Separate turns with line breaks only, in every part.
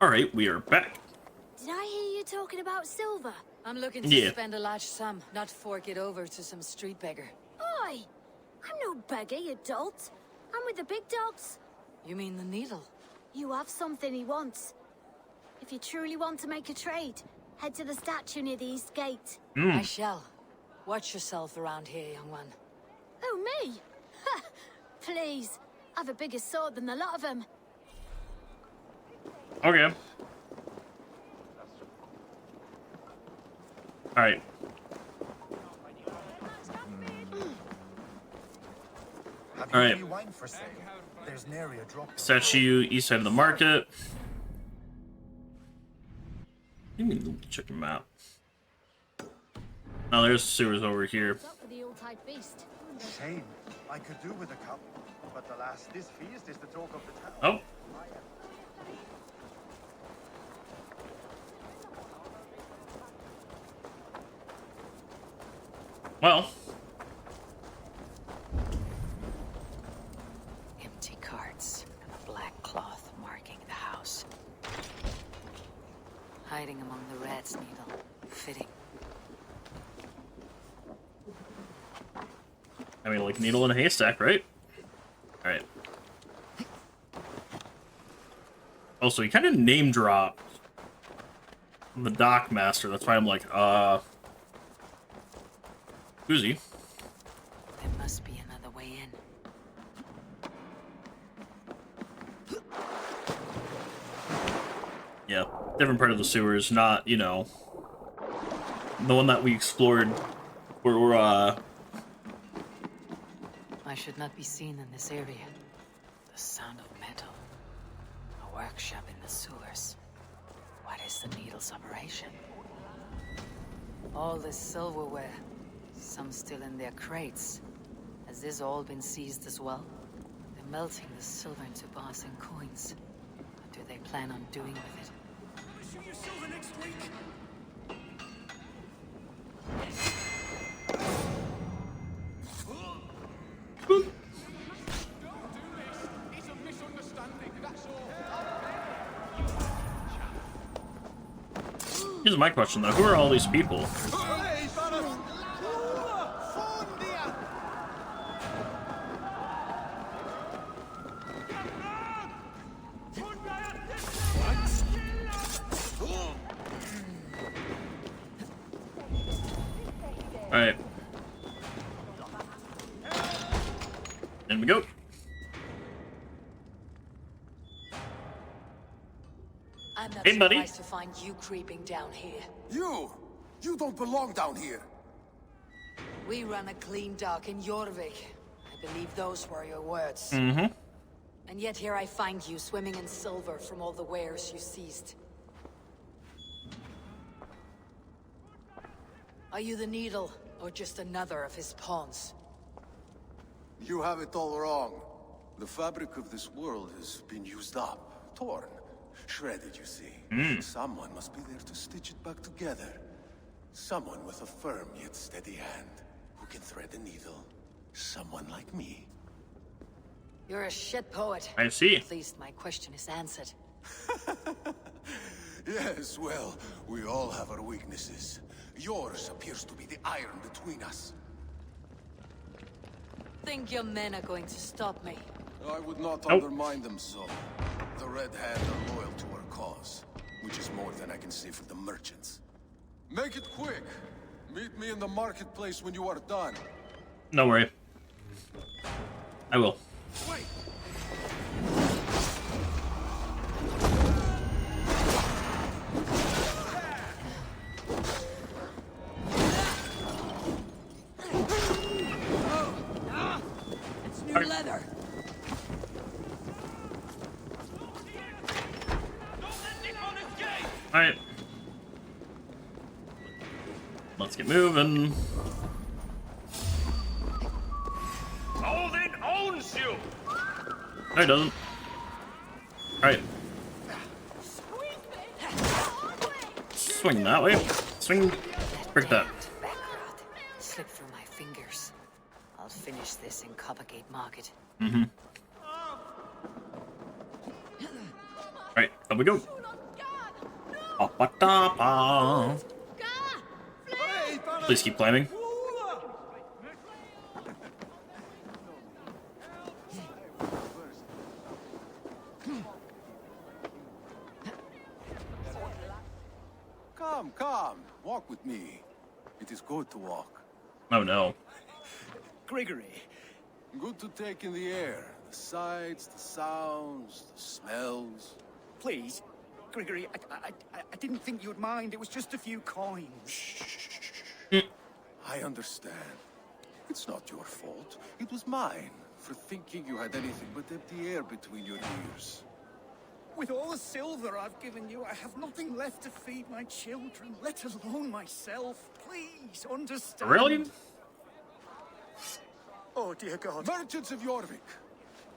All right, we are back.
Did I hear you talking about silver?
I'm looking to
Yeah.
spend a large sum, not fork it over to some street beggar.
Oi! I'm no beggar, you dolt. I'm with the big dogs.
You mean the needle?
You have something he wants. If you truly want to make a trade, head to the statue near the east gate.
I shall. Watch yourself around here, young one.
Oh, me? Ha! Please. I've a bigger sword than the lot of them.
Okay. All right. All right. Statue east side of the market. Let me check the map. Oh, there's sewers over here.
What's up with the old-type beast?
Shame. I could do with a cup, but alas, this feast is the talk of the town.
Oh. Well.
Empty carts and a black cloth marking the house. Hiding among the rat's needle. Fitting.
I mean, like needle in a haystack, right? All right. Also, he kind of name dropped the dock master. That's why I'm like, who's he?
There must be another way in.
Yeah, different part of the sewers, not, you know, the one that we explored where we're,
I should not be seen in this area. The sound of metal. A workshop in the sewers. What is the needle's operation? All this silverware. Some still in their crates. Has this all been seized as well? They're melting the silver into bars and coins. What do they plan on doing with it?
Issue your silver next week. Don't do this. It's a misunderstanding, that's all.
here's my question though, who are all these people? All right. In we go.
I'm not
Hey, buddy.
surprised to find you creeping down here.
You don't belong down here.
We run a clean dock in Jorvik. I believe those were your words.
Mm-hmm.
And yet here I find you swimming in silver from all the wares you seized. Are you the needle, or just another of his pawns?
You have it all wrong. The fabric of this world has been used up, torn, shredded, you see. Someone must be there to stitch it back together. Someone with a firm yet steady hand, who can thread the needle. Someone like me.
You're a shit poet.
I see.
At least my question is answered.
Yes, well, we all have our weaknesses. Yours appears to be the iron between us.
Think your men are going to stop me?
I would not
Nope.
undermine them so. The Red Hand are loyal to our cause, which is more than I can say for the merchants. Make it quick. Meet me in the marketplace when you are done.
No worry. I will.
Wait!
It's new leather.
All right. Let's get moving.
Odin owns you!
No, it doesn't. Alright. Swing that way. Swing. Break that.
Backrot. Slip through my fingers. I'll finish this in Coppergate Market.
Mm-hmm. Alright, up we go. Ba-ba-da-ba. Please keep climbing.
Come, come, walk with me. It is good to walk.
Oh no.
Gregory,
Good to take in the air. The sights, the sounds, the smells.
please. Gregory, I didn't think you'd mind. It was just a few coins.
I understand. It's not your fault. It was mine for thinking you had anything but empty air between your ears.
With all the silver I've given you, I have nothing left to feed my children, let alone myself. Please understand.
Really?
Oh, dear God.
Merchants of Jorvik,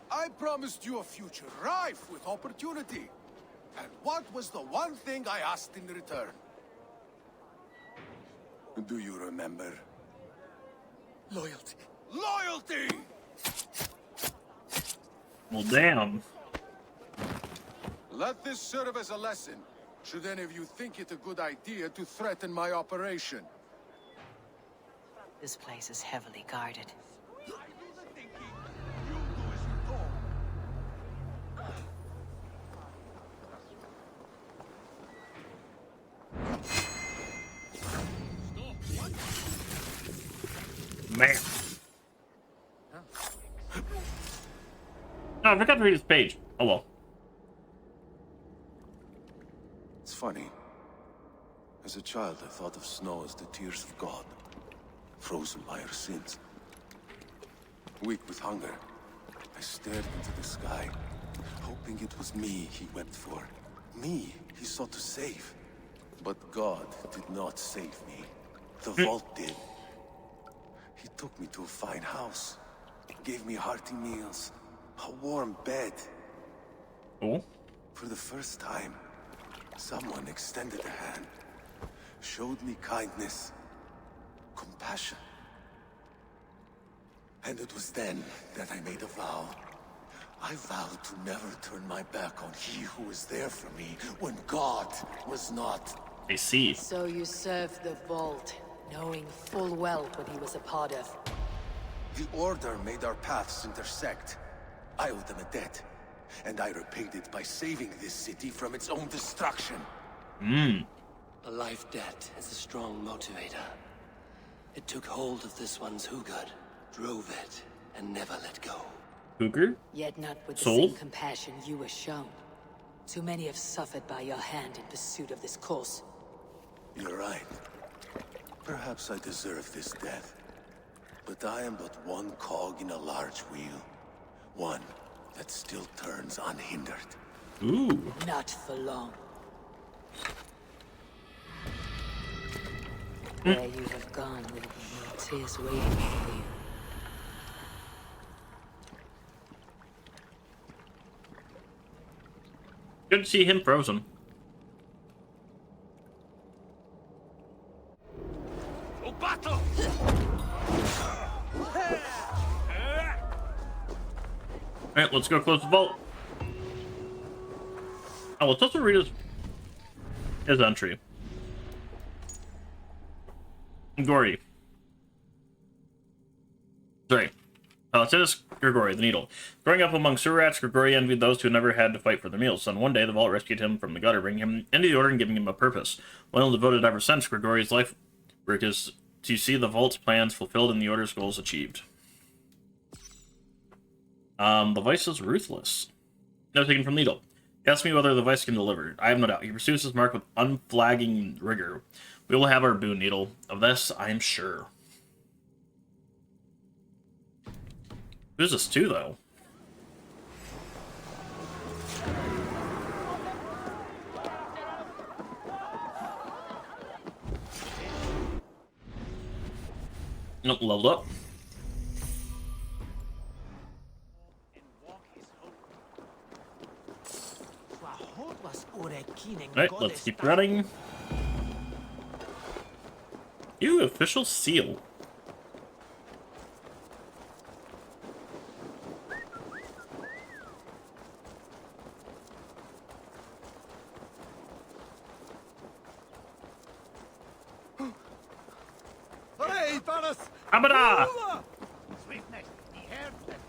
I promised you a future rife with opportunity. And what was the one thing I asked in return? Do you remember?
Loyalty.
Loyalty!
Well, damn.
Let this serve as a lesson, should any of you think it a good idea to threaten my operation.
This place is heavily guarded.
Man. No, I forgot to read this page. Oh well.
It's funny. As a child, I thought of snow as the tears of God, frozen by our sins. Weak with hunger, I stared into the sky, hoping it was me he wept for. Me he sought to save. But God did not save me. The vault did. He took me to a fine house, gave me hearty meals, a warm bed.
Cool.
For the first time, someone extended a hand, showed me kindness, compassion. And it was then that I made a vow. I vowed to never turn my back on he who was there for me when God was not.
I see.
So you served the Vault, knowing full well what he was a part of.
The Order made our paths intersect. I owed them a debt, and I repaid it by saving this city from its own destruction.
A life debt is a strong motivator. It took hold of this one's Hugad, drove it, and never let go.
Cougar?
Yet not with the
Soul?
same compassion you were shown. Too many have suffered by your hand in pursuit of this course.
You're right. Perhaps I deserve this death. But I am but one cog in a large wheel. One that still turns unhindered.
Ooh.
Not for long. Where you have gone will be no tears waiting for you.
Good to see him frozen.
To battle!
Alright, let's go close the vault. Oh, let's also read his entry. Gory. Sorry. Tinnis Grigori, the Needle. Growing up among sewer rats, Grigori envied those who never had to fight for their meals. And one day, the vault rescued him from the gutter, bringing him into the order and giving him a purpose. Well devoted ever since, Grigori's life work is to see the vault's plans fulfilled and the order's goals achieved. The Vice is ruthless. No taken from Needle. Ask me whether the Vice can deliver. I have no doubt. He pursues his mark with unflagging rigor. We will have our boon, Needle. Of this, I am sure. Who's this to, though? Nope, leveled up. Alright, let's keep running. Ew, official seal. Abada!
Swiftness, he heard them.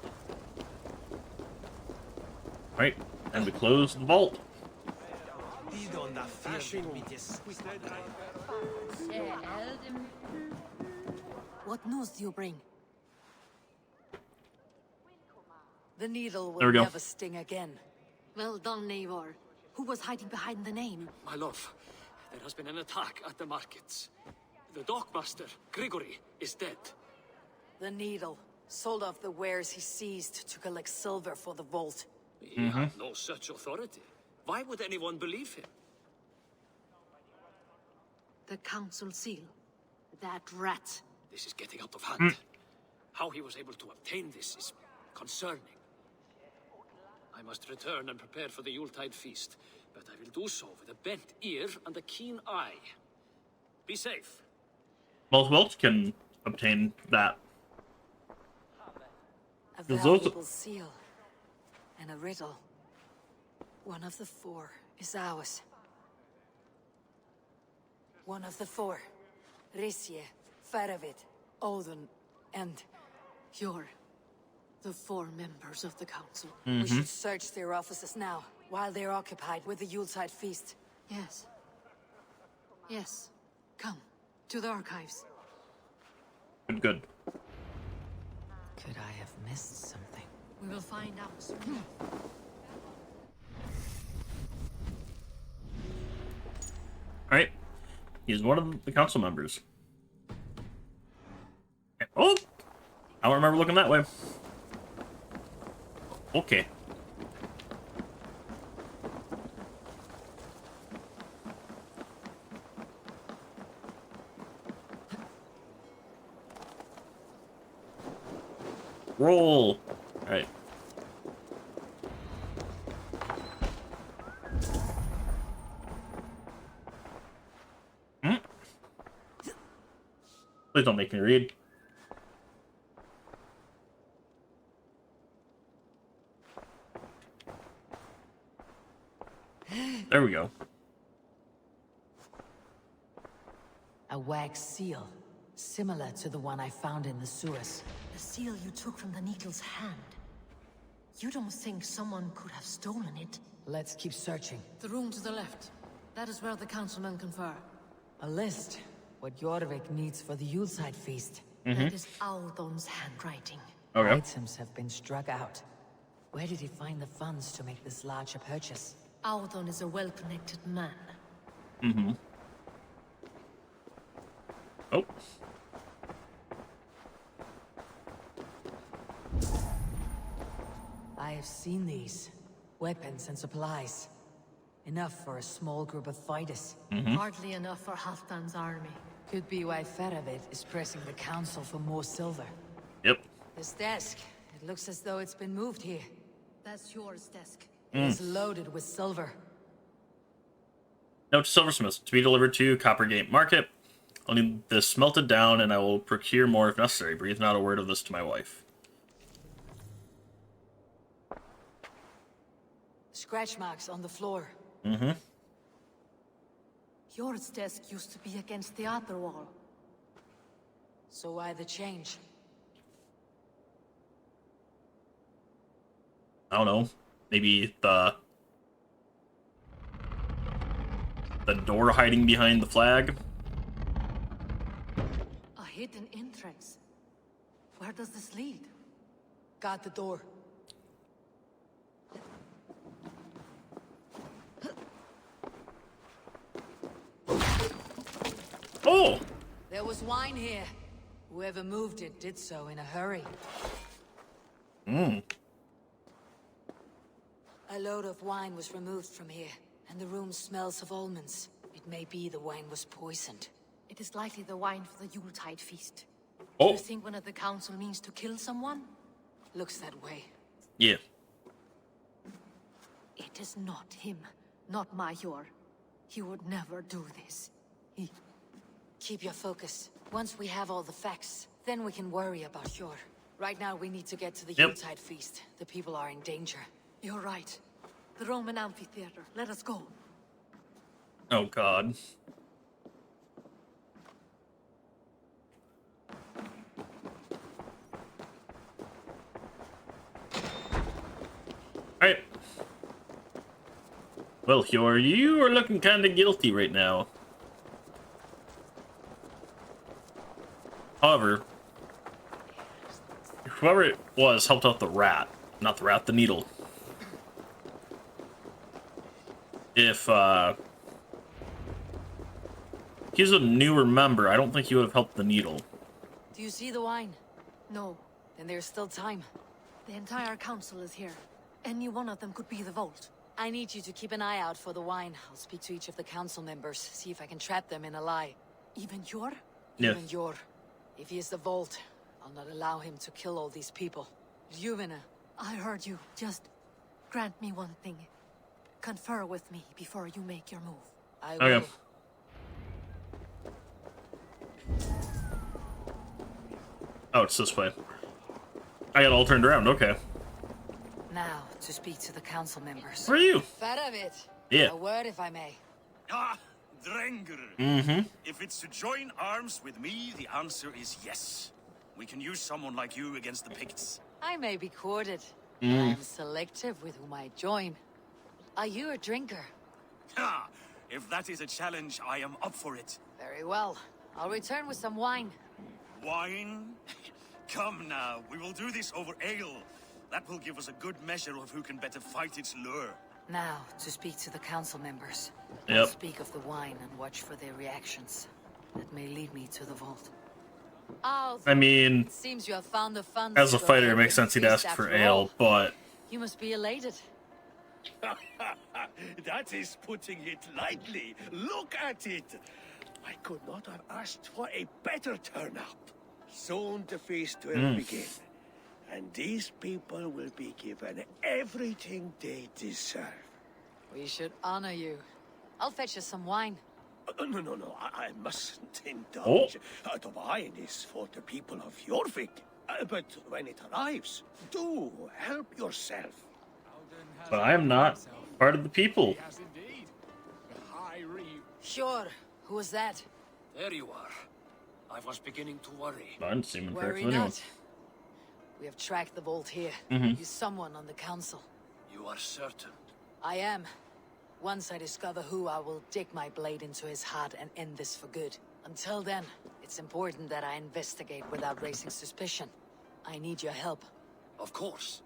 Right, and we close the vault.
What news do you bring? The needle
There
will
we go.
never sting again.
Well done, Eivor. Who was hiding behind the name?
My love, there has been an attack at the markets. The dockmaster, Grigory, is dead.
The needle sold off the wares he seized to collect silver for the vault.
He had no such authority. Why would anyone believe him?
The council seal. That rat.
This is getting out of hand. How he was able to obtain this is concerning. I must return and prepare for the Yuletide feast, but I will do so with a bent ear and a keen eye. Be safe.
Both Welch can obtain that.
A
There's also-
valuable seal. And a riddle. One of the four is ours. One of the four. Risje, Faravid, Odin, and
You're the 4 members of the council.
we should search their offices now, while they're occupied with the Yuletide feast.
Yes. Yes. Come. To the archives.
Good.
Could I have missed something?
We will find out soon.
Alright. He's one of the council members. Oh! I don't remember looking that way. Okay. Roll! Alright. Please don't make me read. There we go.
A wax seal, similar to the one I found in the sewers.
The seal you took from the needle's hand. You don't think someone could have stolen it?
Let's keep searching.
The room to the left. That is where the councilmen confer.
A list. What Jorvik needs for the Yuletide feast.
That is Audon's handwriting.
Okay.
Items have been struck out. Where did he find the funds to make this larger purchase?
Audon is a well-connected man.
Oh.
I have seen these. Weapons and supplies. Enough for a small group of fighters.
Hardly enough for Halfdan's army.
Could be why Faravid is pressing the council for more silver.
Yep.
This desk, it looks as though it's been moved here.
That's yours, desk.
It's loaded with silver.
Note to silversmiths to be delivered to Coppergate Market. I'll need this smelted down, and I will procure more if necessary. Breathe not a word of this to my wife.
Scratch marks on the floor.
Yours desk used to be against the other wall.
So why the change?
I don't know. Maybe the door hiding behind the flag.
A hidden entrance. Where does this lead?
Guard the door.
Oh!
There was wine here. Whoever moved it did so in a hurry. A load of wine was removed from here, and the room smells of almonds. It may be the wine was poisoned.
It is likely the wine for the Yuletide feast.
Oh!
You think one of the council means to kill someone?
Looks that way.
Yeah.
It is not him, not Major. He would never do this. He...
Keep your focus. Once we have all the facts, then we can worry about Jor. Right now, we need to get to the Yuletide feast. The people are in danger.
You're right. The Roman amphitheater. Let us go.
Oh, God. Well, Hjor, you are looking kind of guilty right now. However, whoever it was helped out the rat. Not the rat, the needle. If, he's a newer member, I don't think he would have helped the needle.
Do you see the wine?
No,
Then there's still time.
the entire council is here. Any one of them could be the vault.
I need you to keep an eye out for the wine. I'll speak to each of the council members, see if I can trap them in a lie.
Even your?
Yeah.
Even Yor. If he is the Vault, I'll not allow him to kill all these people. Ljuvina.
I heard you. Just grant me one thing. Confer with me before you make your move.
I
Okay.
will.
Oh, it's this way. I got all turned around, okay.
Now, to speak to the council members.
Where are you?
Faravit.
Yeah.
A word, if I may.
Ah, Drengr.
Mm-hmm.
If it's to join arms with me, the answer is yes. We can use someone like you against the Picts.
I may be courted. I am selective with whom I join. Are you a drinker?
Ha! If that is a challenge, I am up for it.
Very well. I'll return with some wine.
Wine? Come now, we will do this over ale. That will give us a good measure of who can better fight its lure.
Now, to speak to the council members.
Yep.
I'll speak of the wine and watch for their reactions. That may lead me to the vault. Oh,
I mean,
it seems you have found the funds.
as a
to go
fighter, it
ahead
makes
with
sense
the
he'd
feast
ask for
after
ale,
all.
but...
You must be elated.
That is putting it lightly. Look at it. I could not have asked for a better turnout. Soon the feast will begin. And these people will be given everything they deserve.
We should honor you. I'll fetch you some wine.
No, I mustn't indulge. The wine is for the people of Jorvik. But when it arrives, do help yourself.
But I am not part of the people.
Sure. Who was that?
There you are. I was beginning to worry.
I didn't seem impressed
Worry
with anyone.
not. We have tracked the vault here.
Mhm.
He's someone on the council.
You are certain?
I am. Once I discover who, I will dig my blade into his heart and end this for good. Until then, it's important that I investigate without raising suspicion. I need your help.
Of course.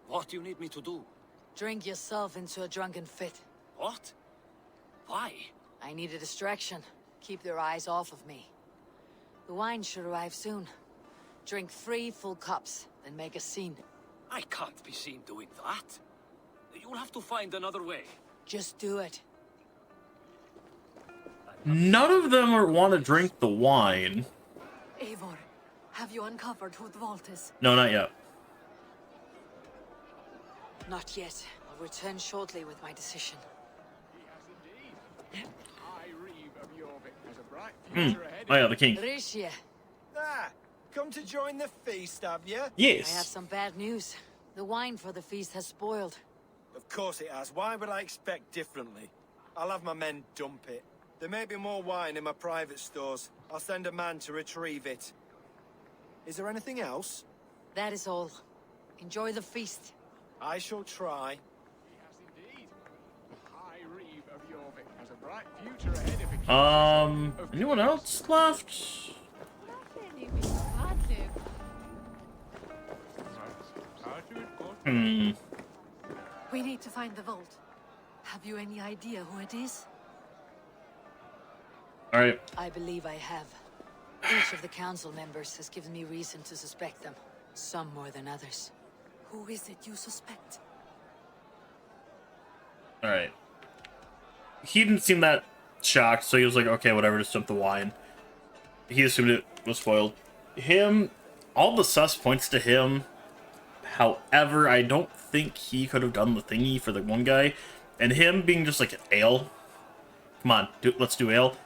What do you need me to do?
Drink yourself into a drunken fit.
What? Why?
I need a distraction. Keep their eyes off of me. The wine should arrive soon. Drink 3 full cups, then make a scene.
I can't be seen doing that. You'll have to find another way.
Just do it.
None of them want to drink the wine.
Eivor, have you uncovered who the vault is?
No, not yet.
Not yet. I'll return shortly with my decision.
Oh yeah, the king.
Rishia,
Ah, come to join the feast, have you?
I have
Yes.
some bad news. The wine for the feast has spoiled.
Of course it has. Why would I expect differently? I'll have my men dump it. There may be more wine in my private stores. I'll send a man to retrieve it. Is there anything else?
That is all. Enjoy the feast.
I shall try.
Anyone else left?
We need to find the vault. Have you any idea who it is?
Alright.
I believe I have. Each of the council members has given me reason to suspect them. Some more than others.
Who is it you suspect?
Alright. He didn't seem that shocked, so he was like, okay, whatever, just dump the wine. He assumed it was spoiled. All the sus points to him. However, I don't think he could have done the thingy for the one guy. And him being just like ale. Come on, let's do ale.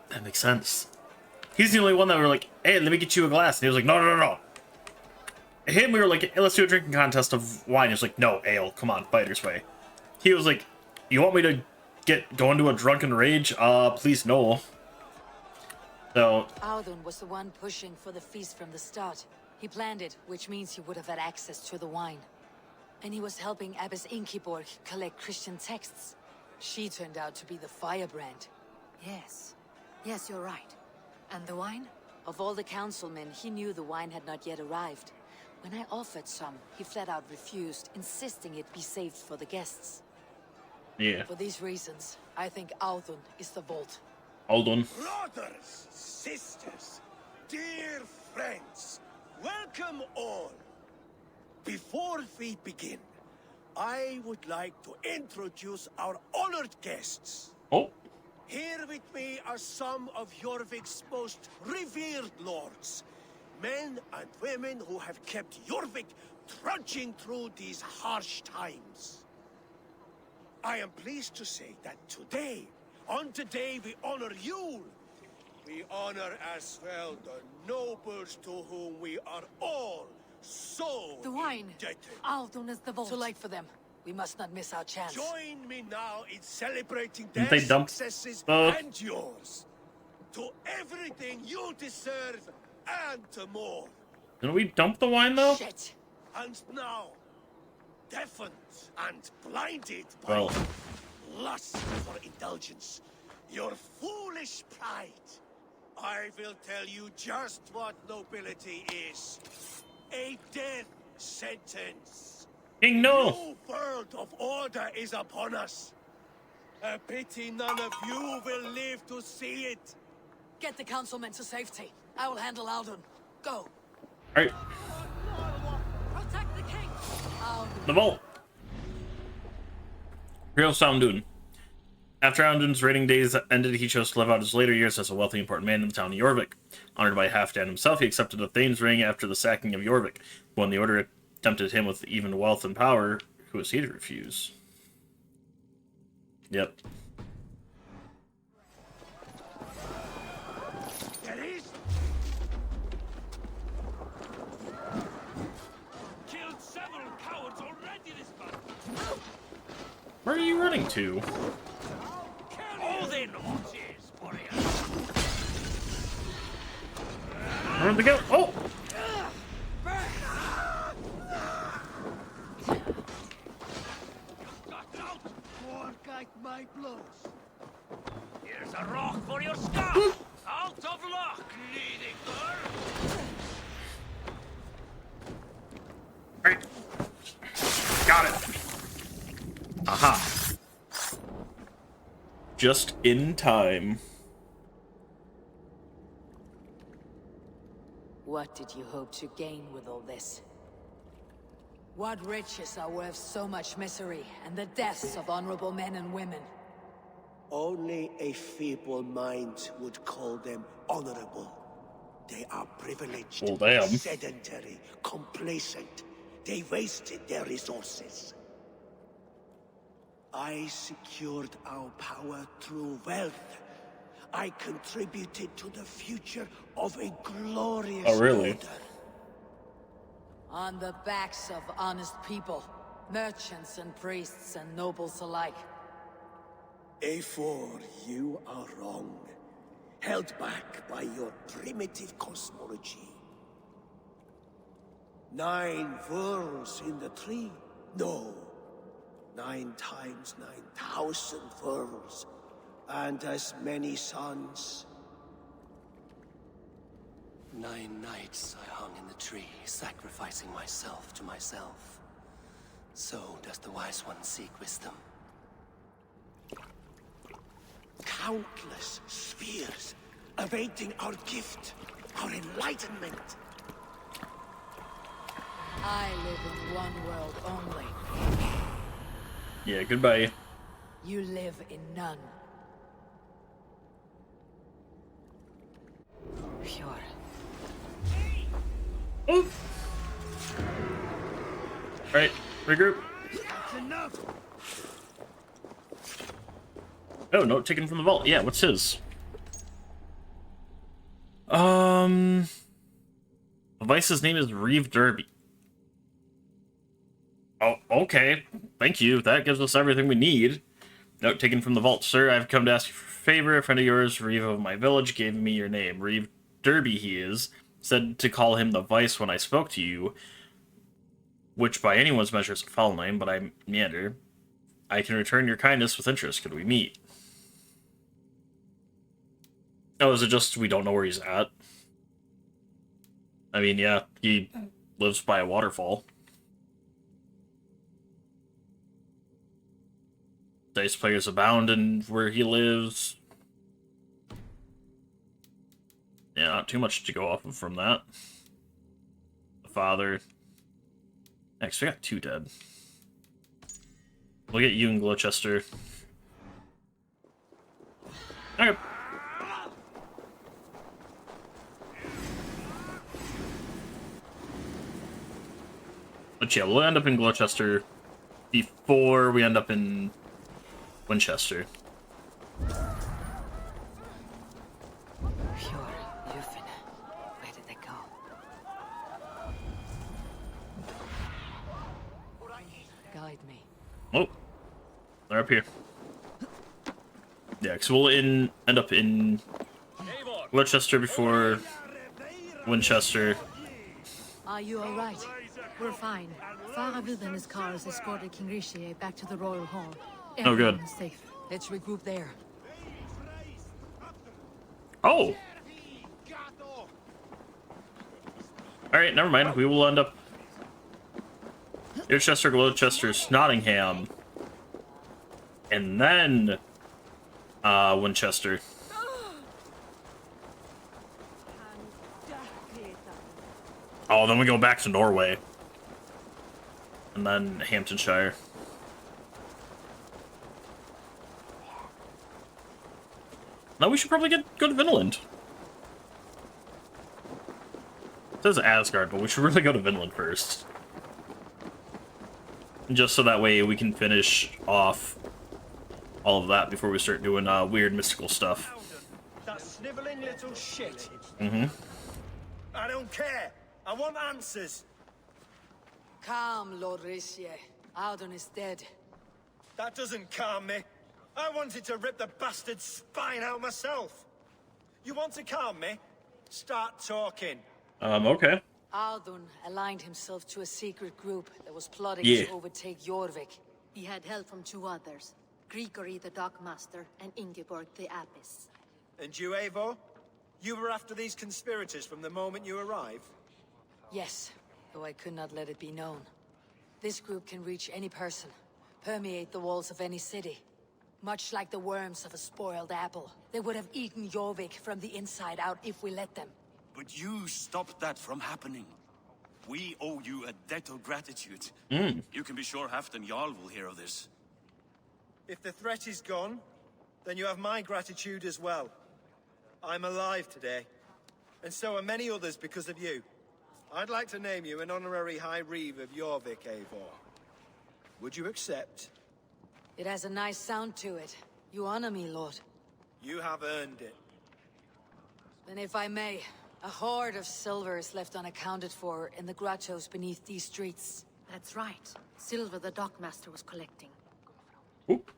That makes sense. He's the only one that were like, hey, let me get you a glass. And he was like, no. Him, we were like, hey, let's do a drinking contest of wine. He was like, no, ale. Come on, fighter's way. He was like, you want me to go into a drunken rage? Please no. So,
Audun was the one pushing for the feast from the start. He planned it, which means he would have had access to the wine. And he was helping Abbess Ingeborg collect Christian texts. She turned out to be the firebrand.
Yes. Yes, you're right. And the wine?
Of all the councilmen, he knew the wine had not yet arrived. When I offered some, he flat out refused, insisting it be saved for the guests.
Yeah.
For these reasons, I think Audun is the vault.
Audun.
Brothers, sisters, dear friends, welcome all. Before we begin, I would like to introduce our honored guests.
Oh.
Here with me are some of Jorvik's most revered lords. Men and women who have kept Jorvik trudging through these harsh times. I am pleased to say that today, on today we honor you. We honor as well the nobles to whom we are all so
The wine.
indebted.
Audun is the vault.
Too late for them. We must not miss our chance.
Join me now in celebrating
Didn't
their
they dump
successes
both?
and yours. To everything you deserve and to more.
Didn't we dump the wine, though?
Shit.
And now, deafened and blinded by
Well.
lust for indulgence, your foolish pride, I will tell you just what nobility is. A death sentence.
King, no!
New world of order is upon us. A pity none of you will live to see it.
Get the councilmen to safety. I will handle Audun. Go.
Alright,
Protect the king!
Audun.
the vault. Real Soundun. After Audun's reigning days ended, he chose to live out his later years as a wealthy, important man in the town of Jorvik. Honored by Halfdan himself, he accepted a Thane's ring after the sacking of Jorvik. When the order tempted him with even wealth and power, who was he to refuse? Yep.
There is
Killed several cowards already this month.
Where are you running to?
Oh, then, cheers, warrior.
Where'd they go? Oh!
Got out.
more like my blows.
Here's a rock for your scar. Out of luck, leading girl.
Right. Got it. Aha. Just in time.
What did you hope to gain with all this? What riches are worth so much misery and the deaths of honorable men and women?
Only a feeble mind would call them honorable. They are privileged,
Well, damn.
sedentary, complacent. They wasted their resources. I secured our power through wealth. I contributed to the future of a glorious
Oh, really?
order.
On the backs of honest people, merchants and priests and nobles alike.
A4, you are wrong. Held back by your primitive cosmology. 9 worlds in the tree? No. 9 times 9,000 worlds. And as many suns.
9 nights I hung in the tree, sacrificing myself to myself. So does the Wise One seek wisdom.
Countless spheres awaiting our gift, our enlightenment.
I live in one world only.
Yeah, goodbye.
You live in none. Pure.
Oh. Right, regroup.
That's enough.
Oh, note taken from the vault. Yeah, what's his? Vice's name is Reeve Derby. Oh, okay. Thank you. That gives us everything we need. Note taken from the vault. Sir, I've come to ask you for a favor. A friend of yours, Reeve of my village, gave me your name. Reeve Derby he is. Said to call him the Vice when I spoke to you. which by anyone's measure is a foul name, but I meander. I can return your kindness with interest. Could we meet? Oh, is it just we don't know where he's at? I mean, yeah, he lives by a waterfall. Dice players abound in where he lives. Yeah, not too much to go off of from that. The father. Next, we got 2 dead. We'll get you in Gloucester. Okay. But yeah, we'll end up in Gloucester before we end up in Winchester.
Pure Yufin. Where did they go? Guide me.
Oh, they're up here. Yeah, because we'll end up in Gloucester before Winchester.
Are you all right? We're fine. Faravid and his cars escorted King Rishi back to the royal hall.
Oh, good.
Everyone is safe.
Let's regroup there.
Oh! Alright, never mind. We will end up Chichester, Gloucester, Nottingham, and then Winchester. Oh, then we go back to Norway. And then Hamptonshire. Now we should probably go to Vinland. It says Asgard, but we should really go to Vinland first. Just so that way we can finish off all of that before we start doing weird mystical stuff.
That sniveling little shit.
Mm-hmm.
I don't care. I want answers.
Calm, Lord Rishi. Audun is dead.
That doesn't calm me. I wanted to rip the bastard's spine out myself. You want to calm me? Start talking.
Okay.
Audun aligned himself to a secret group that was plotting
Yeah.
to overtake Jorvik.
He had help from 2 others. Grigory the Dockmaster and Ingeborg the Abbess.
And you, Eivor? You were after these conspirators from the moment you arrived?
Yes, though I could not let it be known. This group can reach any person, permeate the walls of any city. Much like the worms of a spoiled apple. They would have eaten Jorvik from the inside out if we let them.
But you stopped that from happening. We owe you a debt of gratitude. You can be sure Halfdan Jarl will hear of this.
If the threat is gone, then you have my gratitude as well. I'm alive today, and so are many others because of you. I'd like to name you an honorary High Reeve of Jorvik, Eivor. Would you accept?
It has a nice sound to it. You honor me, Lord.
You have earned it.
Then if I may, a hoard of silver is left unaccounted for in the grottos beneath these streets.
That's right. Silver the Dockmaster was collecting.
Oop.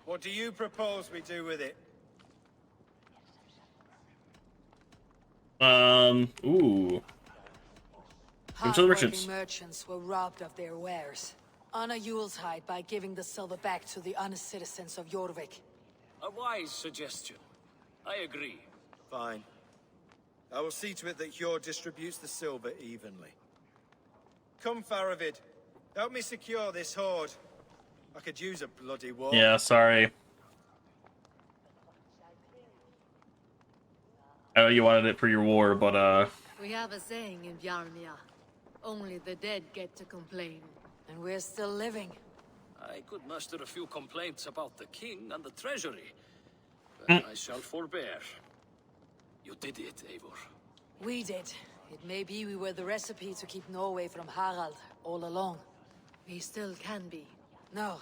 What do you propose we do with it?
Ooh. Give to the merchants.
Hardworking merchants were robbed of their wares. Honor Yuletide by giving the silver back to the honest citizens of Jorvik.
A wise suggestion. I agree.
Fine. I will see to it that Hjord distributes the silver evenly. Come, Faravid. Help me secure this hoard. I could use a bloody war.
Yeah, sorry. I know you wanted it for your war, but
We have a saying in Bjarnia. Only the dead get to complain.
And we're still living.
I could muster a few complaints about the king and the treasury, but I shall forbear. You did it, Eivor.
We did. It may be we were the recipe to keep Norway from Harald all along.
We still can be.
No.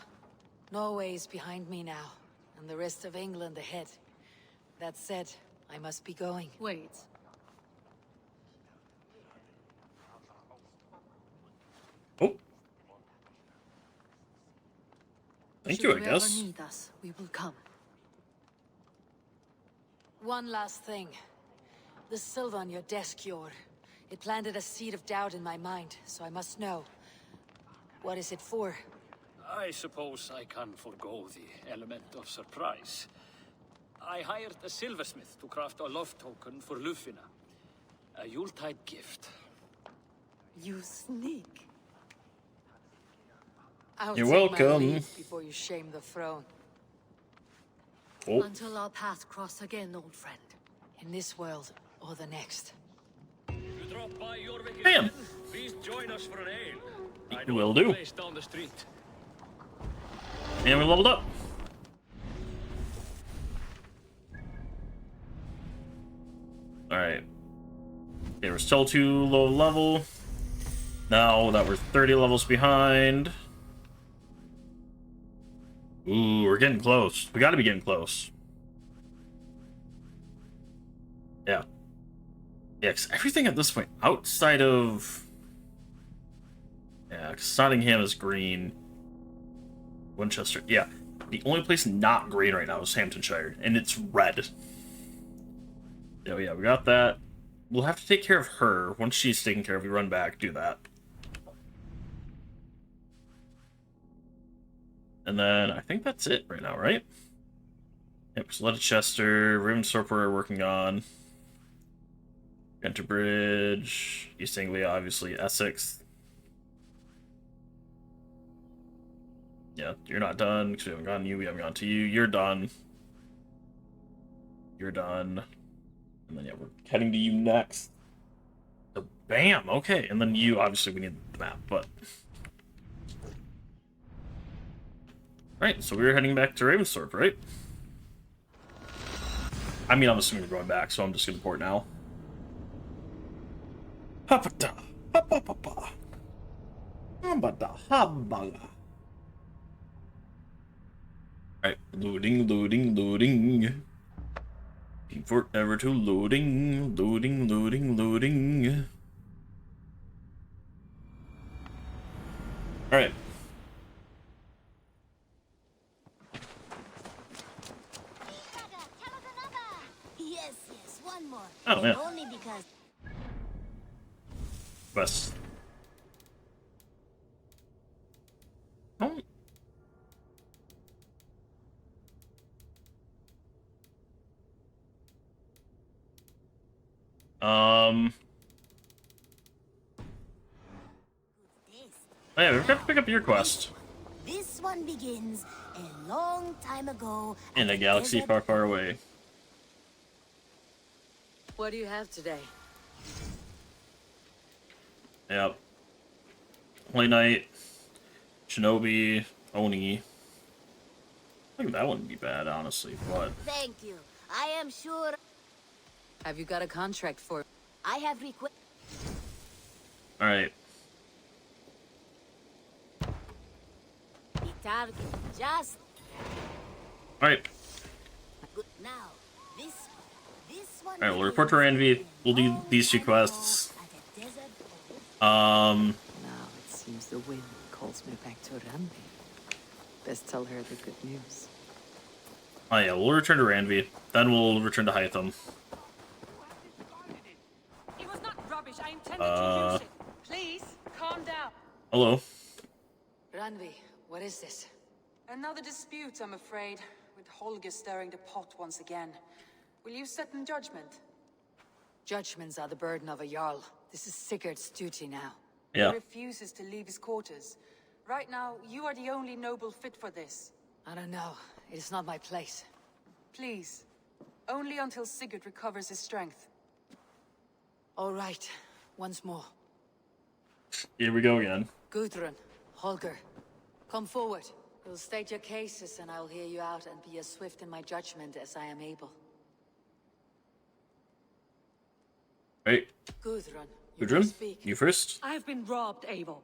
Norway is behind me now, and the rest of England ahead. That said, I must be going.
Wait.
oh. Thank you, I
Should
guess.
you ever need us, we will come.
One last thing. The silver on your desk, Jord. It planted a seed of doubt in my mind, so I must know. What is it for?
I suppose I can forego the element of surprise. I hired a silversmith to craft a love token for Lufina. A Yuletide gift.
You sneak. I'll
You're
take my
welcome.
leave before you shame the throne.
Oh.
Until our paths cross again, old friend.
In this world or the next.
You drop by Jorvik
Bam.
again? Please join us for an ale. I know
Will
a
do.
place down the street.
And we leveled up. Alright. Okay, we're still too low level. Now that we're 30 levels behind. Ooh, we're getting close. We gotta be getting close. Yeah. Yeah, 'cause everything at this point, outside of... Yeah, 'cause Nottingham is green. Winchester, yeah. The only place not green right now is Hamptonshire, and it's red. Yeah, we got that. We'll have to take care of her. Once she's taken care of, we run back, do that. And then I think that's it right now, right? Yep, because Leicester, Ravensthorpe we're working on. Enterbridge, East Anglia, obviously, Essex. Yeah, you're not done, because we haven't gone to you, we haven't gone to you. You're done. You're done. And then, yeah, we're heading to you next. So, bam, okay. And then you, obviously, we need the map, but... Right, so we're heading back to Ravensthorpe, right? I mean, I'm assuming we're going back, so I'm just gonna port now. Hapata, hapapapa. Hambada, habala. Alright, loading, loading, loading. Taking forever to loading, loading, loading, loading. Alright.
Yes, one more.
Oh, yeah.
Only because...
West. Oh. Oh yeah, we've got to pick up your quest.
This one begins a long time ago
In a galaxy far, far away.
What do you have today?
Yep. Holy Knight, Shinobi, Oni. I think that wouldn't be bad, honestly, but...
Thank you. I am sure...
Have you got a contract for...
I have request...
Alright.
The target just...
Alright.
Good. Now, this one...
Alright, we'll report to Ranvi. We'll do these two quests.
Now it seems the wind calls me back to Ranvi. Best tell her the good news.
Oh yeah, we'll return to Ranvi. Then we'll return to Hytham.
It was not rubbish. I intended to use it. Please, calm down.
Hello.
Ranvi, what is this?
Another dispute, I'm afraid, with Holger stirring the pot once again. Will you sit in judgment?
Judgments are the burden of a Jarl. This is Sigurd's duty now.
Yeah.
He refuses to leave his quarters. Right now, you are the only noble fit for this.
I don't know. It is not my place.
Please. Only until Sigurd recovers his strength.
All right. Once more.
Here we go again.
Gudrun, Holger, come forward. You'll state your cases and I'll hear you out and be as swift in my judgment as I am able.
Right.
Gudrun,
Gudrun, you first.
I have been robbed, Abel.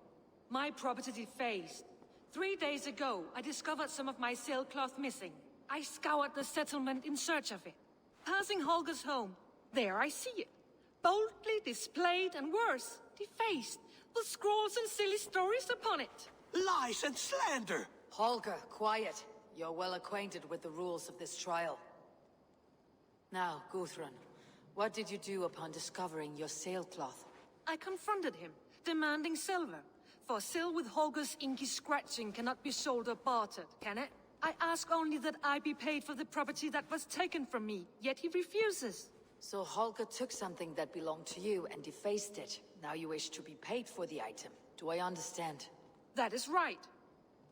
My property defaced. 3 days ago, I discovered some of my sailcloth missing. I scoured the settlement in search of it. Passing Holger's home, there I see it. Boldly displayed and worse, defaced, with scrawls and silly stories upon it.
Lies and slander!
Holger, quiet. You're well acquainted with the rules of this trial. Now, Gudrun, what did you do upon discovering your sailcloth?
I confronted him, demanding silver. For sil with Holger's inky scratching cannot be sold or bartered, can it? I ask only that I be paid for the property that was taken from me, yet he refuses.
So Holger took something that belonged to you and defaced it. Now you wish to be paid for the item. Do I understand?
That is right.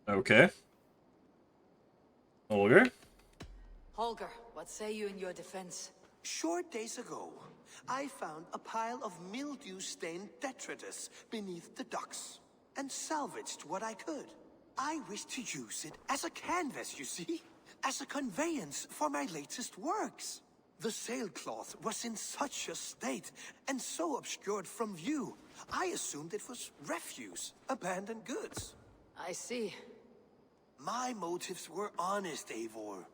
Okay. Holger?
Holger, what say you in your defense?
Short days ago, I found a pile of mildew-stained detritus beneath the docks, and salvaged what I could. I wish to use it as a canvas, you see? As a conveyance for my latest works. The sailcloth was in such a state, and so obscured from view, I assumed it was refuse, abandoned goods.
I see.
My motives were honest, Eivor.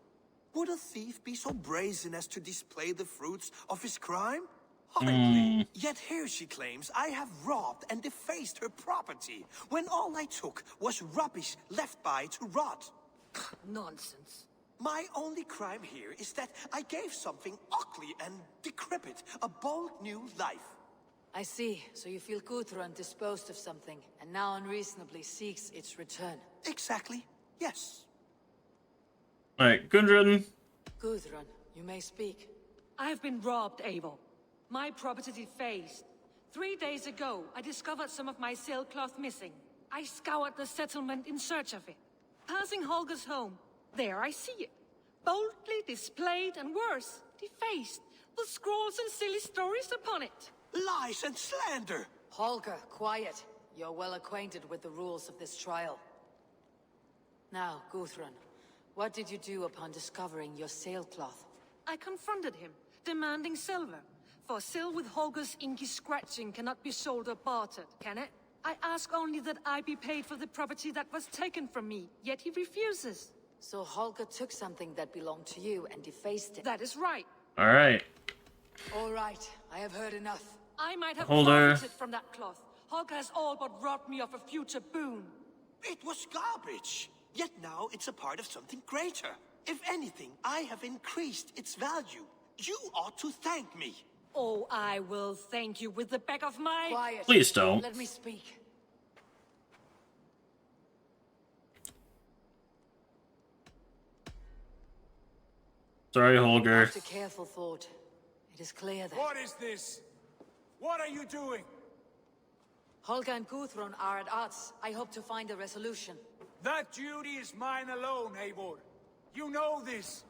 Would a thief be so brazen as to display the fruits of his crime? Hardly. Yet here she claims I have robbed and defaced her property, when all I took was rubbish left by to rot.
Nonsense.
My only crime here is that I gave something ugly and decrepit a bold new life.
I see. So you feel Gudrun disposed of something, and now unreasonably seeks its return.
Exactly. Yes.
Alright, Gudrun.
Gudrun, you may speak.
I have been robbed, Eivor. My property defaced. 3 days ago, I discovered some of my sailcloth missing. I scoured the settlement in search of it. Passing Holger's home, there I see it. Boldly displayed and worse, defaced, with scrawls and silly stories upon it.
Lies and slander!
Holger, quiet. You're well acquainted with the rules of this trial. Now, Gudrun, what did you do upon discovering your sailcloth?
I confronted him, demanding silver. For sil with Holger's inky scratching cannot be sold or bartered, can it? I ask only that I be paid for the property that was taken from me, yet he refuses.
So Holger took something that belonged to you and defaced it.
That is right.
Alright.
All right, I have heard enough.
I might have
Holger.
profited from that cloth. Holger has all but robbed me of a future boon.
It was garbage. Yet now it's a part of something greater. If anything, I have increased its value. You ought to thank me.
Oh, I will thank you with the back of my...
Quiet.
Please don't.
Let me speak.
Sorry, Holger.
After careful thought, it is clear that...
What is this? What are you doing?
Holger and Gudrun are at odds. I hope to find a resolution.
That duty is mine alone, Eivor. You know this.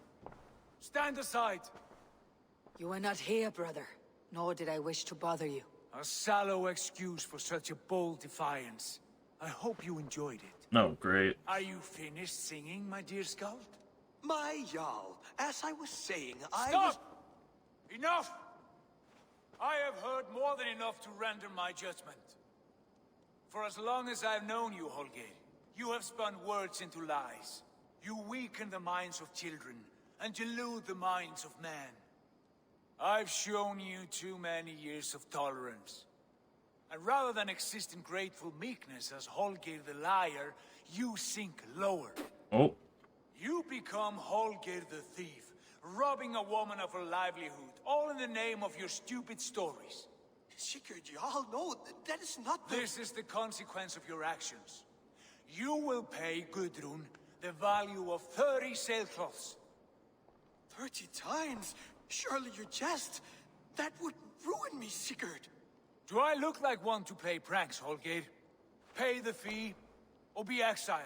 Stand aside.
You are not here, brother. Nor did I wish to bother you.
A sallow excuse for such a bold defiance. I hope you enjoyed it.
No, great.
Are you finished singing, my dear Skald?
My Jarl, as I was saying,
Stop! Enough! I have heard more than enough to render my judgment. For as long as I've known you, Holger, you have spun words into lies. You weaken the minds of children, and delude the minds of men. I've shown you too many years of tolerance. And rather than exist in grateful meekness as Holger the liar, you sink lower.
Oh.
You become Holger the thief, robbing a woman of her livelihood, all in the name of your stupid stories.
Sigurd, Jarl, no, that is not the...
This is the consequence of your actions. You will pay Gudrun the value of 30 sailcloths.
30 times? Surely you jest. That would ruin me, Sigurd.
Do I look like one to play pranks, Holger? Pay the fee, or be exiled.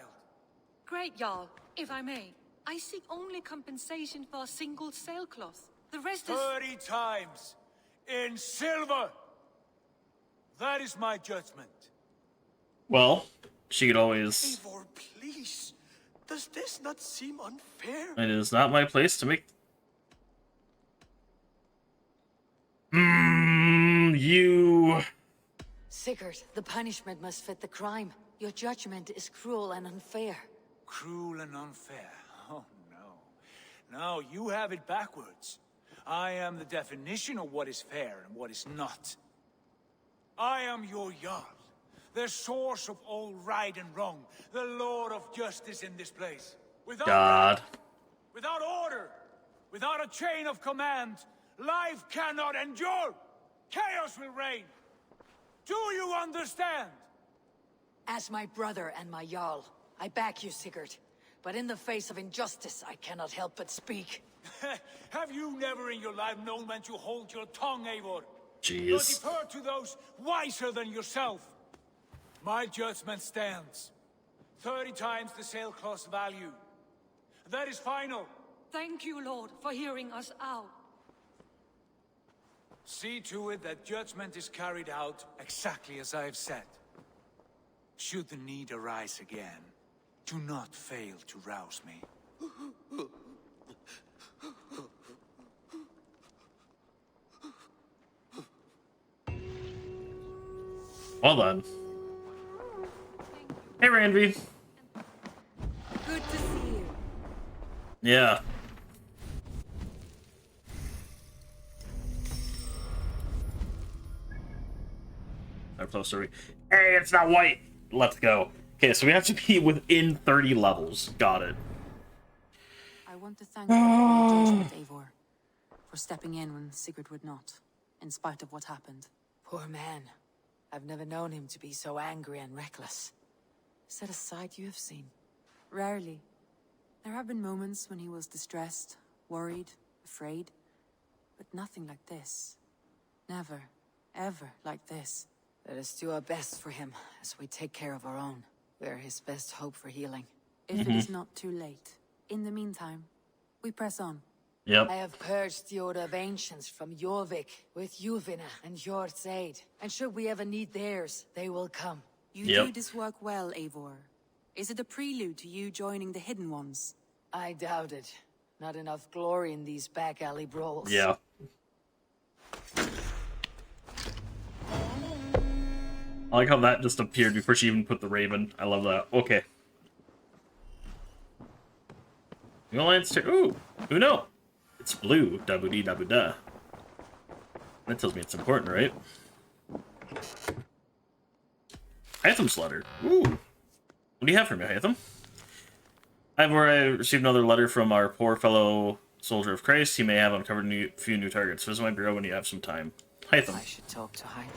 Great, Jarl. If I may, I seek only compensation for a single sailcloth. The rest is...
30 times! In silver! That is my judgment.
Well, she could always...
Eivor, please. Does this not seem unfair?
It is not my place to make... You...
Sigurd, the punishment must fit the crime. Your judgment is cruel and unfair.
Cruel and unfair. Oh, no. No, you have it backwards. I am the definition of what is fair and what is not. I am your Jarl, the source of all right and wrong, the Lord of justice in this place. Without
God.
without order, without a chain of command, life cannot endure. Chaos will reign.
Do you understand?
As my brother and my Jarl, I back you, Sigurd. But in the face of injustice, I cannot help but speak.
Have you never in your life known when to hold your tongue, Eivor?
Jeez.
Not defer to those wiser than yourself. My judgment stands. 30 times the sailcloth's value. That is final.
Thank you, Lord, for hearing us out.
See to it that judgment is carried out exactly as I have said. Should the need arise again, do not fail to rouse me.
Well done. Hey, Ranvi.
Good to see you.
Yeah. How close are we? Hey, it's not white! Let's go. Okay, so we have to be within 30 levels. Got it.
I want to thank you for your judgment, Eivor, for stepping in when Sigurd would not, in spite of what happened.
Poor man. I've never known him to be so angry and reckless. Is that a side you have seen?
Rarely. There have been moments when he was distressed, worried, afraid, but nothing like this. Never, ever like this.
Let us do our best for him as we take care of our own. We are his best hope for healing.
If it is not too late. In the meantime, we press on.
Yep.
I have purged the Order of Ancients from Jorvik with Juvina and Hjort's aid. And should we ever need theirs, they will come.
You do this work well, Eivor. Is it a prelude to you joining the Hidden Ones?
I doubt it. Not enough glory in these back alley brawls.
Yeah. I like how that just appeared before she even put the raven. I love that. Okay. New alliance to ooh, no. It's blue. Da-boo-dee, da-boo-da. That tells me it's important, right? Hytham's letter. Ooh. What do you have for me, Hytham? I received another letter from our poor fellow soldier of Christ. He may have uncovered a few new targets. Visit my bureau when you have some time. Hytham.
I should talk to Hytham.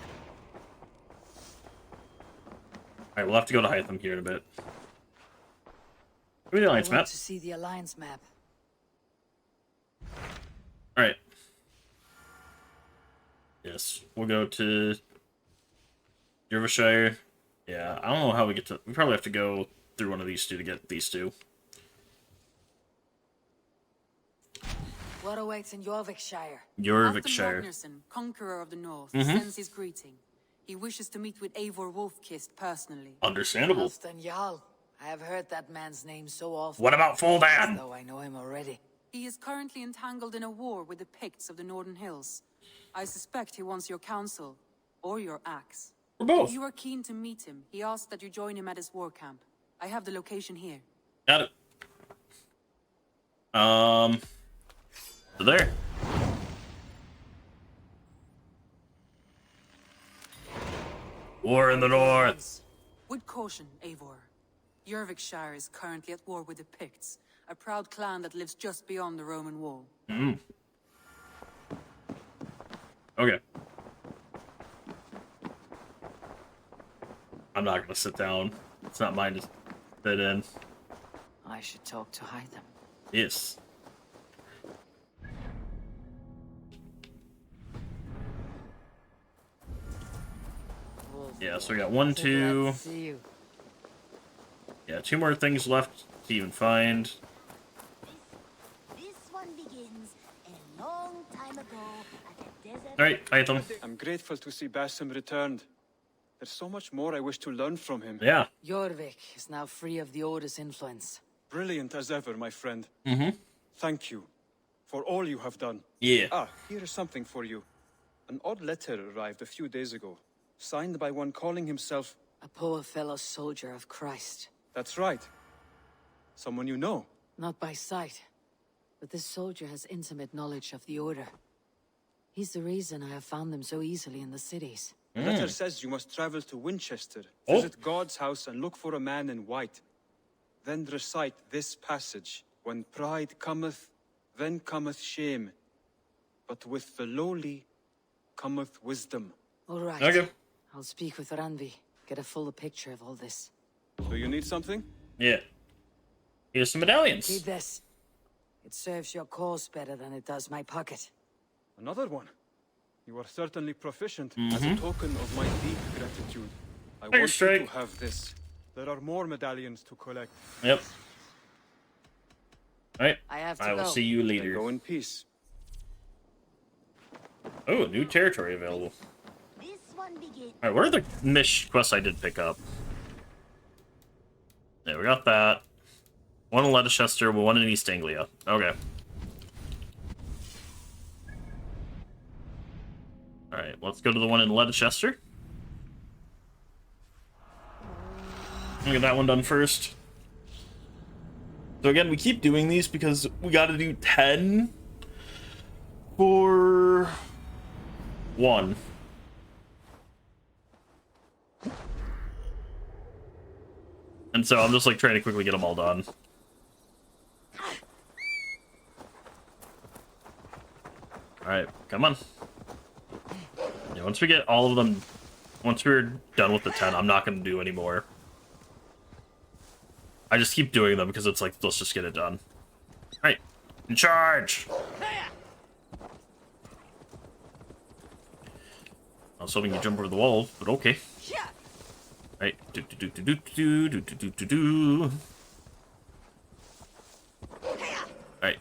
Alright, we'll have to go to Hytham here in a bit. Give me the alliance
I want
map.
to see the alliance map.
Alright. Yes, we'll go to Derbyshire. Yeah, I don't know how we get to... We probably have to go through one of these two to get these two.
What awaits in Jorvikshire?
Jorvikshire.
Ragnarsson, conqueror of the north, sends his greeting. He wishes to meet with Eivor Wolfkist personally.
Understandable.
Halfdan Jarl. I have heard that man's name so often.
What about Fuldan?
Though I know him already.
He is currently entangled in a war with the Picts of the Northern Hills. I suspect he wants your counsel, or your axe.
Or both.
If you are keen to meet him, he asks that you join him at his war camp. I have the location here.
Got it. There. War in the north.
With caution, Eivor. Jorvikshire is currently at war with the Picts, a proud clan that lives just beyond the Roman wall.
Okay. I'm not gonna sit down. It's not mine to sit in.
I should talk to Hytham.
Yes. Yeah, so we got 1, 2.
See you.
Yeah, 2 more things left to even find.
This one begins a long time ago at a desert.
Alright, Hytham.
I'm grateful to see Basim returned. There's so much more I wish to learn from him.
Yeah.
Jorvik is now free of the Order's influence.
Brilliant as ever, my friend. Thank you for all you have done.
Yeah.
Ah, here is something for you. An odd letter arrived a few days ago, signed by one calling himself...
A poor fellow soldier of Christ.
That's right. Someone you know.
Not by sight, but this soldier has intimate knowledge of the Order. He's the reason I have found them so easily in the cities.
The letter says you must travel to Winchester, visit God's house and look for a man in white. Then recite this passage. When pride cometh, then cometh shame. But with the lowly cometh wisdom.
All right.
Okay.
I'll speak with Ranvi. Get a fuller picture of all this.
Do you need something?
Yeah. Here's some medallions.
Keep this. It serves your cause better than it does my pocket.
Another one. You are certainly proficient. As a token of my deep gratitude, I want you to have this. There are more medallions to collect.
Yep. Alright.
I
will see you later.
Go in peace.
Oh, new territory available.
This one begins.
Alright, what are the Mish quests I did pick up? Yeah, we got that. One in Leicester, one in East Anglia. Okay. Alright, let's go to the one in Leicester. Get that one done first. So again, we keep doing these because we gotta do 10 for 1. And so I'm just like trying to quickly get them all done. Alright, come on. Yeah, once we get all of them, once we're done with the 10, I'm not going to do any more. I just keep doing them because it's like, let's just get it done. Alright, in charge! I was hoping you jump over the wall, but okay. Right, Right,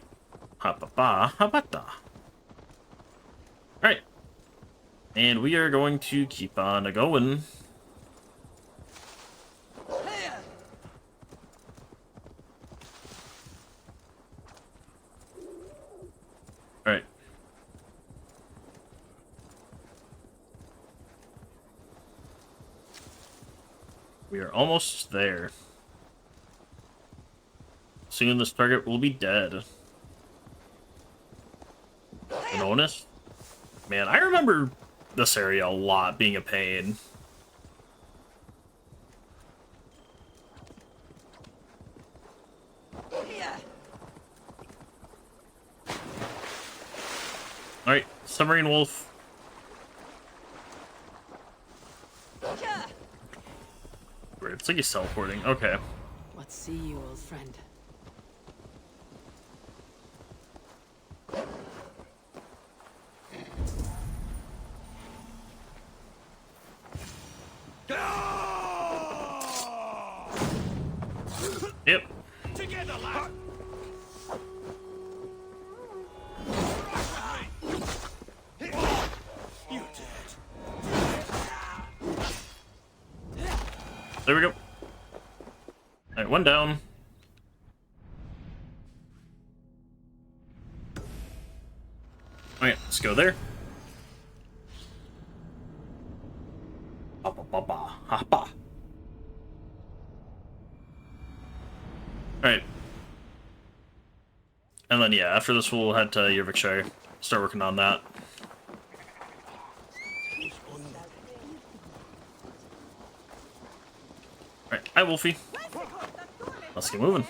ha-ba-ba, ha-ba-da. Alright. And we are going to keep on going. Alright. We are almost there. Soon this target will be dead. An onus? Man, I remember this area a lot being a pain. Alright, submarine wolf. It's like he's teleporting. Okay.
Let's see you, old friend.
Yep.
Together, lad. You
There we go. Alright, one down. Alright, let's go there. Alright. And then, yeah, after this, we'll head to Jorvik, start working on that. Alright, hi, Wolfie. Let's get moving.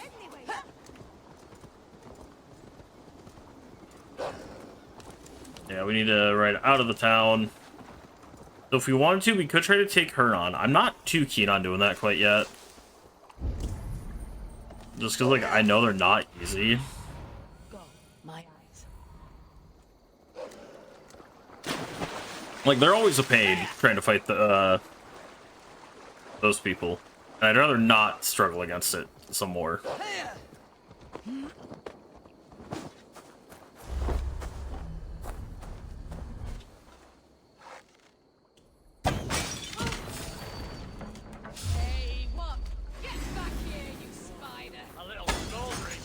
Yeah, we need to ride out of the town. So if we wanted to, we could try to take her on. I'm not too keen on doing that quite yet. Just because, like, I know they're not easy.
Go, my eyes.
Like, they're always a pain trying to fight the, those people. And I'd rather not struggle against it some more.
Hey, what? Get back here, you spider!
A little scolding.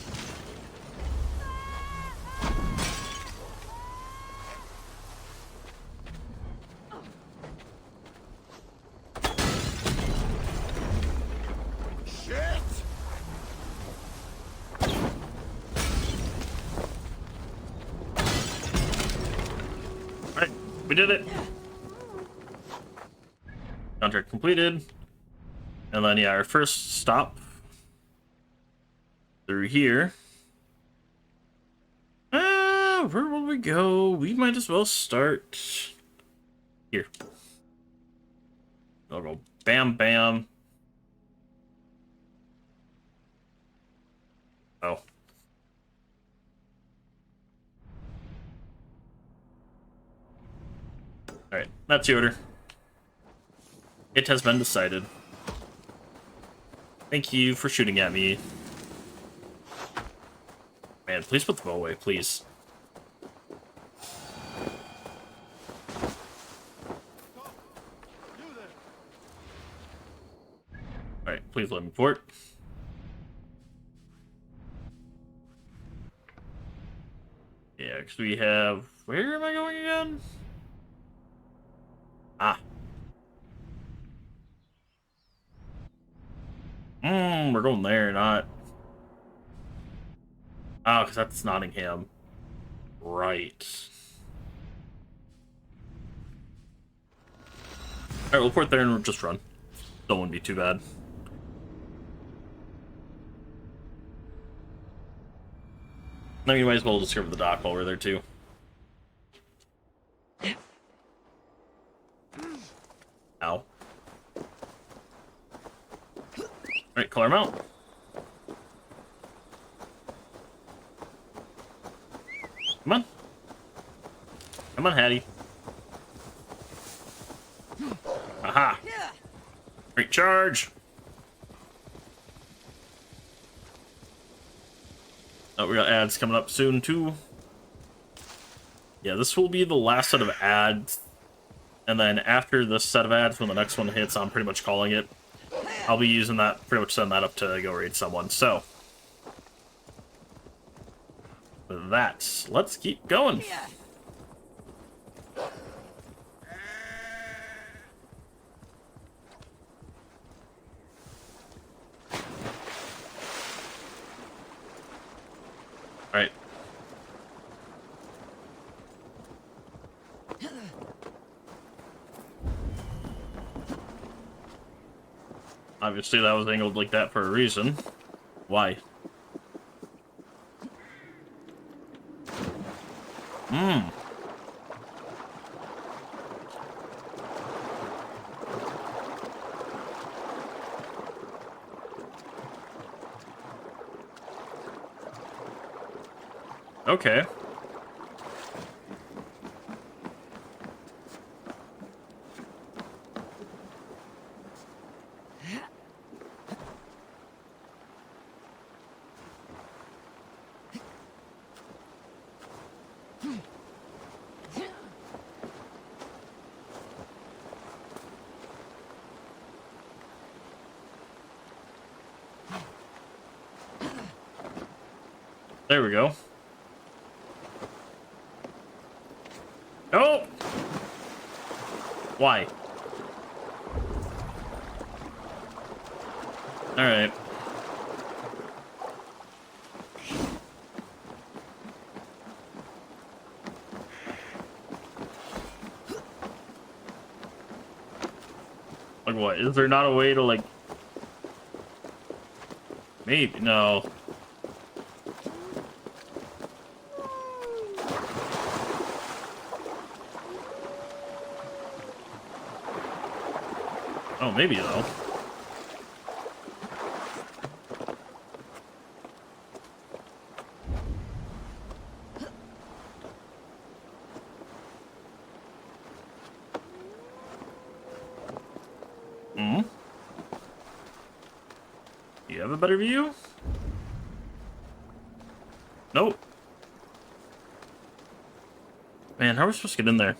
Alright, we did it. Contract completed. And then, yeah, our first stop through here. Where will we go? We might as well start here. I'll go bam, bam. Oh. Alright, that's the order. It has been decided. Thank you for shooting at me. Man, please put the bow away, please. Alright, please let me port. Yeah, because we have... Where am I going again? Ah. We're going there, not... Oh, because that's Nottingham. Right. Alright, we'll port there and we'll just run. That wouldn't be too bad. I mean, you might as well discover the dock while we're there, too. Ow. Alright, clear him out. Come on. Come on, Hattie. Aha! Great charge! Oh, we got ads coming up soon, too. Yeah, this will be the last set of ads. And then after this set of ads, when the next one hits, I'm pretty much calling it. I'll be using that, pretty much setting that up to go raid someone. So, with that, let's keep going. Alright. Obviously that was angled like that for a reason. Why? Okay. There we go. Oh! Why? Alright. Like what? Is there not a way to like... Maybe, no. Oh, maybe though. Do you have a better view? Nope. Man, how are we supposed to get in there?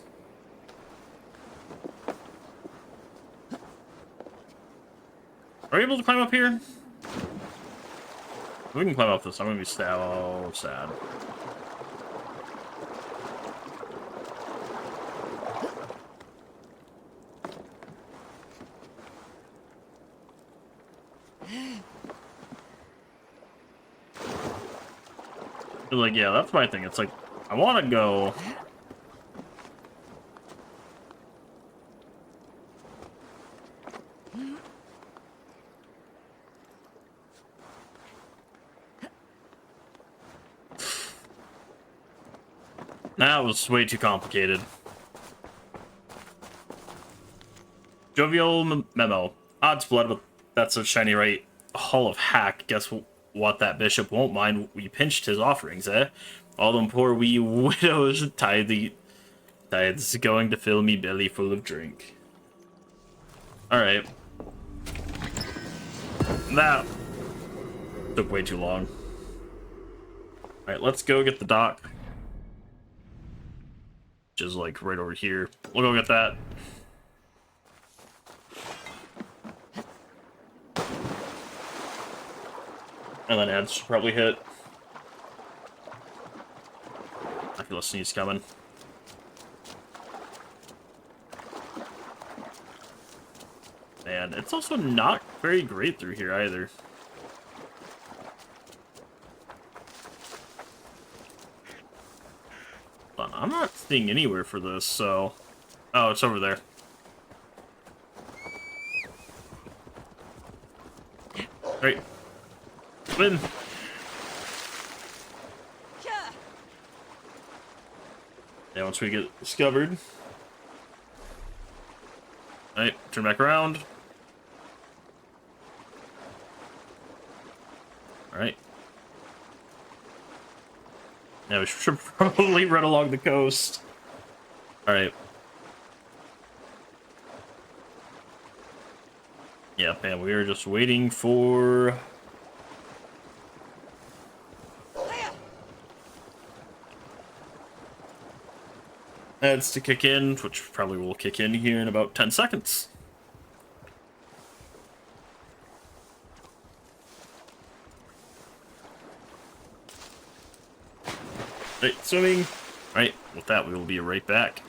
Are we able to climb up here? If we can climb up this, I'm gonna be so sad. Like, yeah, that's my thing. It's like, I want to go... That was way too complicated. Jovial memo. Odds blood, but that's a shiny right. Hull of hack. Guess what? That bishop won't mind. We pinched his offerings, eh? All them poor wee widows tithes going to fill me belly full of drink. Alright. That took way too long. Alright, let's go get the dock. Which is like right over here. We'll go get that. And then ads should probably hit. I feel a sneeze coming. And it's also not very great through here either. But I'm not seeing anywhere for this, so... Oh, it's over there. Great. Win! Yeah, once we get discovered. Alright, turn back around. Alright. Yeah, we should probably run along the coast. Alright. Yeah, man, we are just waiting for... ads to kick in, which probably will kick in here in about 10 seconds. Right, swimming. Right, with that, we will be right back.